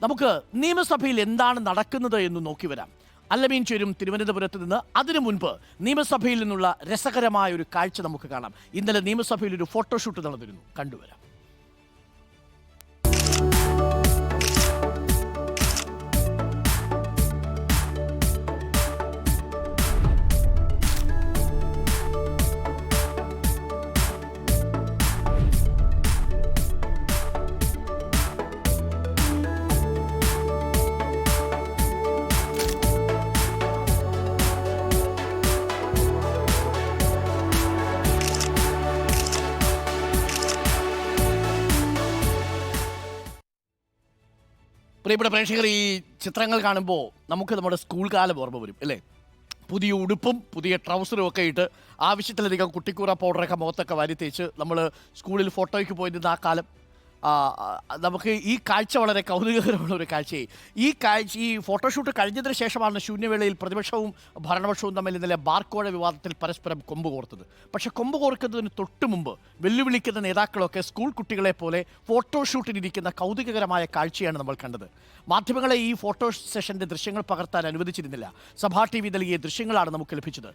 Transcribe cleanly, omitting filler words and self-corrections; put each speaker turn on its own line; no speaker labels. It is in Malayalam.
നമുക്ക് നിയമസഭയിൽ എന്താണ് നടക്കുന്നത് എന്ന് നോക്കി വരാം. അല്ലമീൻ ചേരും തിരുവനന്തപുരത്ത് നിന്ന്. അതിനു മുൻപ് നിയമസഭയിൽ നിന്നുള്ള രസകരമായ ഒരു കാഴ്ച നമുക്ക് കാണാം. ഇന്നലെ നിയമസഭയിൽ ഒരു ഫോട്ടോഷൂട്ട് നടന്നിരുന്നു, കണ്ടുവരാം. പ്രിയപ്പെട്ട പ്രേക്ഷകർ, ഈ ചിത്രങ്ങൾ കാണുമ്പോൾ നമുക്ക് നമ്മുടെ സ്കൂൾ കാലം ഓർമ്മ വരും അല്ലേ? പുതിയ ഉടുപ്പും പുതിയ ട്രൗസറും ഒക്കെ ഇട്ട് ആവശ്യത്തിലധികം കുട്ടിക്കൂറ പൗഡറൊക്കെ മുഖത്തൊക്കെ വാരി തേച്ച് നമ്മൾ സ്കൂളിൽ ഫോട്ടോയ്ക്ക് പോയിരുന്ന ആ കാലം. നമുക്ക് ഈ കാഴ്ച വളരെ കൗതുകകരമുള്ള ഒരു കാഴ്ചയായി. ഈ ഫോട്ടോഷൂട്ട് കഴിഞ്ഞതിന് ശേഷമാണ് ശൂന്യവേളയിൽ പ്രതിപക്ഷവും ഭരണപക്ഷവും തമ്മിൽ ഇന്നലെ ബാർക്കോഴ വിവാദത്തിൽ പരസ്പരം കൊമ്പ് കോർത്തത്. പക്ഷേ കൊമ്പ് കോർക്കുന്നതിന് തൊട്ട് മുമ്പ് വെല്ലുവിളിക്കുന്ന നേതാക്കളൊക്കെ സ്കൂൾ കുട്ടികളെ പോലെ ഫോട്ടോഷൂട്ടിലിരിക്കുന്ന കൗതുകകരമായ കാഴ്ചയാണ് നമ്മൾ കണ്ടത്. മാധ്യമങ്ങളെ ഈ ഫോട്ടോ സെഷൻ്റെ ദൃശ്യങ്ങൾ പകർത്താൻ അനുവദിച്ചിരുന്നില്ല. സഭാ TV നൽകിയ ദൃശ്യങ്ങളാണ് നമുക്ക് ലഭിച്ചത്.